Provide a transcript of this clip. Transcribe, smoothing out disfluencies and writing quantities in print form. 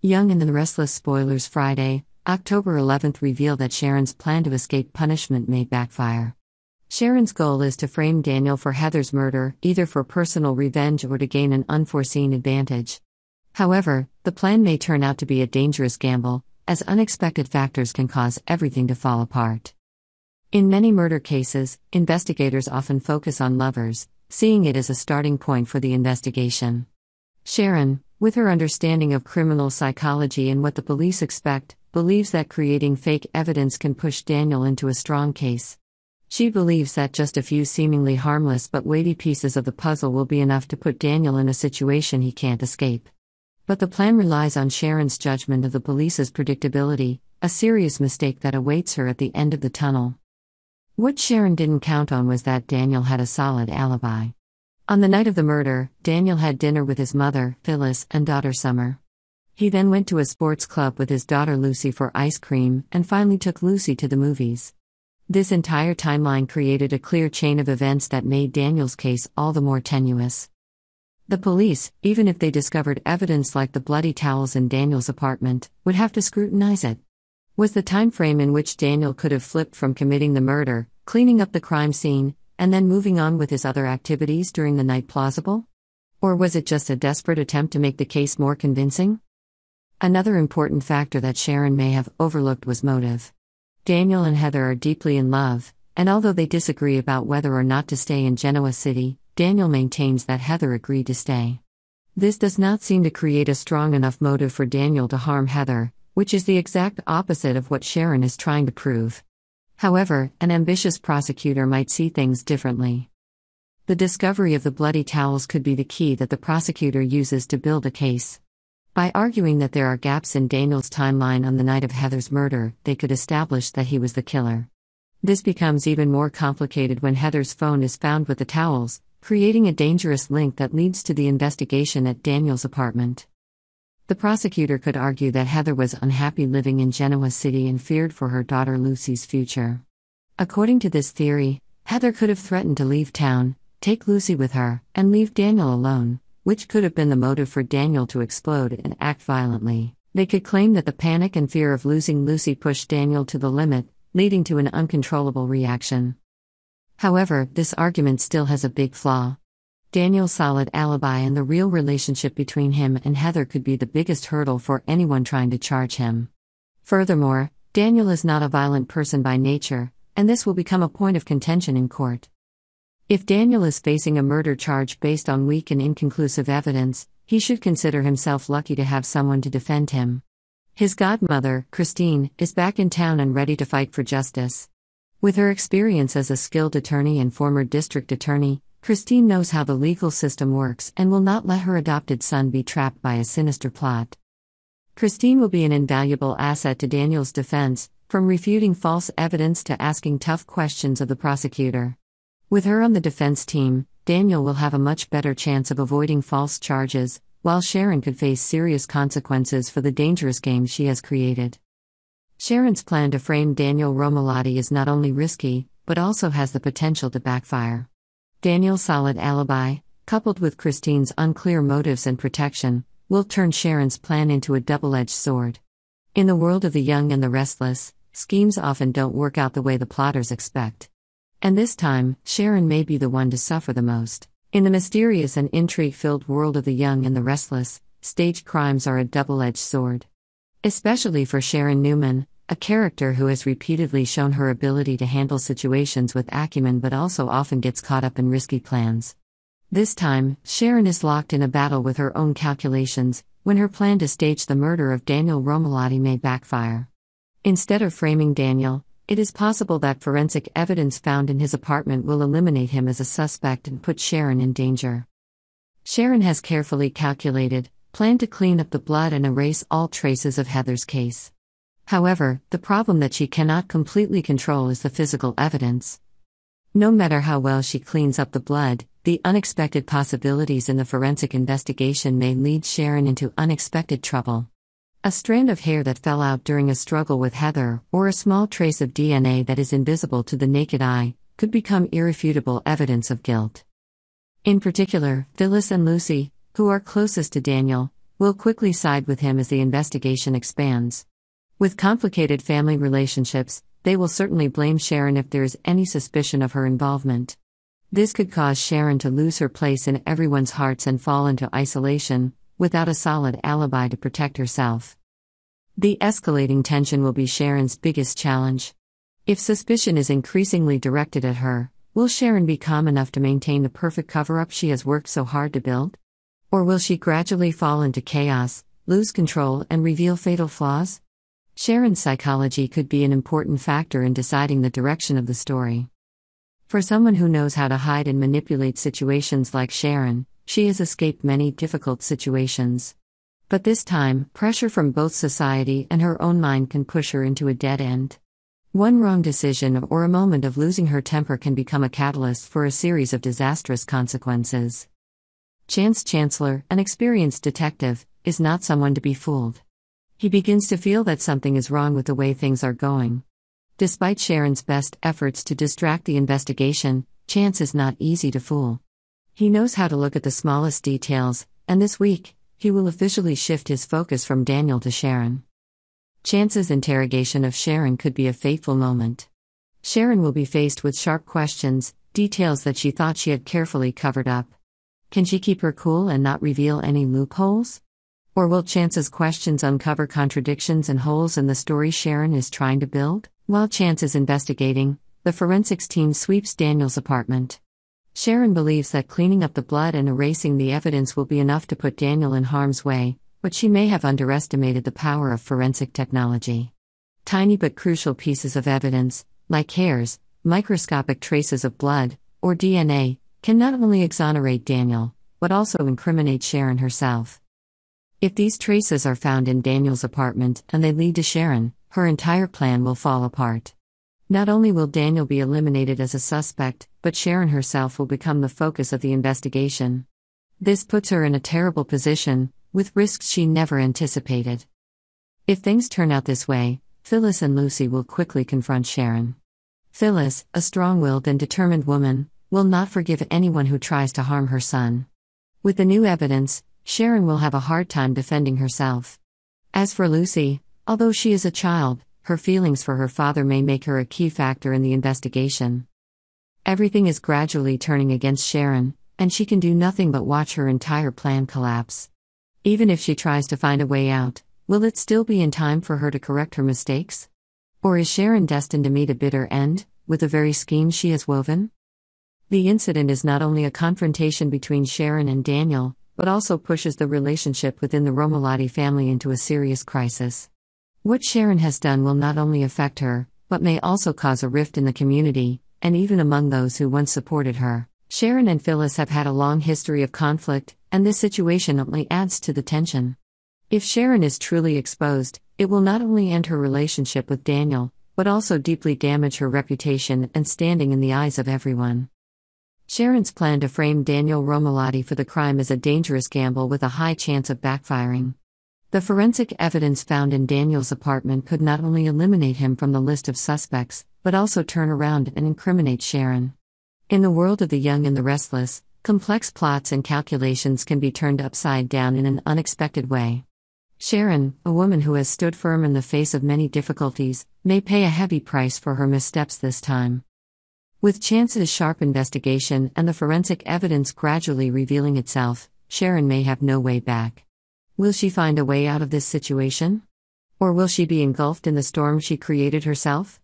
Young and the Restless spoilers Friday, October 11th reveal that Sharon's plan to escape punishment may backfire. Sharon's goal is to frame Daniel for Heather's murder, either for personal revenge or to gain an unforeseen advantage. However, the plan may turn out to be a dangerous gamble, as unexpected factors can cause everything to fall apart. In many murder cases, investigators often focus on lovers, seeing it as a starting point for the investigation. Sharon, with her understanding of criminal psychology and what the police expect, believes that creating fake evidence can push Daniel into a strong case. She believes that just a few seemingly harmless but weighty pieces of the puzzle will be enough to put Daniel in a situation he can't escape. But the plan relies on Sharon's judgment of the police's predictability, a serious mistake that awaits her at the end of the tunnel. What Sharon didn't count on was that Daniel had a solid alibi. On the night of the murder, Daniel had dinner with his mother, Phyllis, and daughter Summer. He then went to a sports club with his daughter Lucy for ice cream and finally took Lucy to the movies. This entire timeline created a clear chain of events that made Daniel's case all the more tenuous. The police, even if they discovered evidence like the bloody towels in Daniel's apartment, would have to scrutinize it. Was the time frame in which Daniel could have flipped from committing the murder, cleaning up the crime scene, and then moving on with his other activities during the night plausible? Or was it just a desperate attempt to make the case more convincing? Another important factor that Sharon may have overlooked was motive. Daniel and Heather are deeply in love, and although they disagree about whether or not to stay in Genoa City, Daniel maintains that Heather agreed to stay. This does not seem to create a strong enough motive for Daniel to harm Heather, which is the exact opposite of what Sharon is trying to prove. However, an ambitious prosecutor might see things differently. The discovery of the bloody towels could be the key that the prosecutor uses to build a case. By arguing that there are gaps in Daniel's timeline on the night of Heather's murder, they could establish that he was the killer. This becomes even more complicated when Heather's phone is found with the towels, creating a dangerous link that leads to the investigation at Daniel's apartment. The prosecutor could argue that Heather was unhappy living in Genoa City and feared for her daughter Lucy's future. According to this theory, Heather could have threatened to leave town, take Lucy with her, and leave Daniel alone, which could have been the motive for Daniel to explode and act violently. They could claim that the panic and fear of losing Lucy pushed Daniel to the limit, leading to an uncontrollable reaction. However, this argument still has a big flaw. Daniel's solid alibi and the real relationship between him and Heather could be the biggest hurdle for anyone trying to charge him. Furthermore, Daniel is not a violent person by nature, and this will become a point of contention in court. If Daniel is facing a murder charge based on weak and inconclusive evidence, he should consider himself lucky to have someone to defend him. His godmother, Christine, is back in town and ready to fight for justice. With her experience as a skilled attorney and former district attorney, Christine knows how the legal system works and will not let her adopted son be trapped by a sinister plot. Christine will be an invaluable asset to Daniel's defense, from refuting false evidence to asking tough questions of the prosecutor. With her on the defense team, Daniel will have a much better chance of avoiding false charges, while Sharon could face serious consequences for the dangerous game she has created. Sharon's plan to frame Daniel Romolotti is not only risky, but also has the potential to backfire. Daniel's solid alibi, coupled with Christine's unclear motives and protection, will turn Sharon's plan into a double-edged sword. In the world of the young and the restless, schemes often don't work out the way the plotters expect. And this time, Sharon may be the one to suffer the most. In the mysterious and intrigue-filled world of the young and the restless, staged crimes are a double-edged sword. Especially for Sharon Newman, a character who has repeatedly shown her ability to handle situations with acumen but also often gets caught up in risky plans. This time, Sharon is locked in a battle with her own calculations, when her plan to stage the murder of Daniel Romolotti may backfire. Instead of framing Daniel, it is possible that forensic evidence found in his apartment will eliminate him as a suspect and put Sharon in danger. Sharon has carefully planned to clean up the blood and erase all traces of Heather's case. However, the problem that she cannot completely control is the physical evidence. No matter how well she cleans up the blood, the unexpected possibilities in the forensic investigation may lead Sharon into unexpected trouble. A strand of hair that fell out during a struggle with Heather, or a small trace of DNA that is invisible to the naked eye, could become irrefutable evidence of guilt. In particular, Phyllis and Lucy, who are closest to Daniel, will quickly side with him as the investigation expands. With complicated family relationships, they will certainly blame Sharon if there is any suspicion of her involvement. This could cause Sharon to lose her place in everyone's hearts and fall into isolation, without a solid alibi to protect herself. The escalating tension will be Sharon's biggest challenge. If suspicion is increasingly directed at her, will Sharon be calm enough to maintain the perfect cover-up she has worked so hard to build? Or will she gradually fall into chaos, lose control, and reveal fatal flaws? Sharon's psychology could be an important factor in deciding the direction of the story. For someone who knows how to hide and manipulate situations like Sharon, she has escaped many difficult situations. But this time, pressure from both society and her own mind can push her into a dead end. One wrong decision or a moment of losing her temper can become a catalyst for a series of disastrous consequences. Chance Chancellor, an experienced detective, is not someone to be fooled. He begins to feel that something is wrong with the way things are going. Despite Sharon's best efforts to distract the investigation, Chance is not easy to fool. He knows how to look at the smallest details, and this week, he will officially shift his focus from Daniel to Sharon. Chance's interrogation of Sharon could be a fateful moment. Sharon will be faced with sharp questions, details that she thought she had carefully covered up. Can she keep her cool and not reveal any loopholes? Or will Chance's questions uncover contradictions and holes in the story Sharon is trying to build? While Chance is investigating, the forensics team sweeps Daniel's apartment. Sharon believes that cleaning up the blood and erasing the evidence will be enough to put Daniel in harm's way, but she may have underestimated the power of forensic technology. Tiny but crucial pieces of evidence, like hairs, microscopic traces of blood, or DNA, can not only exonerate Daniel, but also incriminate Sharon herself. If these traces are found in Daniel's apartment and they lead to Sharon, her entire plan will fall apart. Not only will Daniel be eliminated as a suspect, but Sharon herself will become the focus of the investigation. This puts her in a terrible position, with risks she never anticipated. If things turn out this way, Phyllis and Lucy will quickly confront Sharon. Phyllis, a strong-willed and determined woman, will not forgive anyone who tries to harm her son. With the new evidence, Sharon will have a hard time defending herself. As for Lucy, although she is a child, her feelings for her father may make her a key factor in the investigation. Everything is gradually turning against Sharon, and she can do nothing but watch her entire plan collapse. Even if she tries to find a way out, will it still be in time for her to correct her mistakes? Or is Sharon destined to meet a bitter end, with the very scheme she has woven? The incident is not only a confrontation between Sharon and Daniel, but also pushes the relationship within the Romolotti family into a serious crisis. What Sharon has done will not only affect her, but may also cause a rift in the community, and even among those who once supported her. Sharon and Phyllis have had a long history of conflict, and this situation only adds to the tension. If Sharon is truly exposed, it will not only end her relationship with Daniel, but also deeply damage her reputation and standing in the eyes of everyone. Sharon's plan to frame Daniel Romolotti for the crime is a dangerous gamble with a high chance of backfiring. The forensic evidence found in Daniel's apartment could not only eliminate him from the list of suspects, but also turn around and incriminate Sharon. In the world of the young and the restless, complex plots and calculations can be turned upside down in an unexpected way. Sharon, a woman who has stood firm in the face of many difficulties, may pay a heavy price for her missteps this time. With Chance's sharp investigation and the forensic evidence gradually revealing itself, Sharon may have no way back. Will she find a way out of this situation? Or will she be engulfed in the storm she created herself?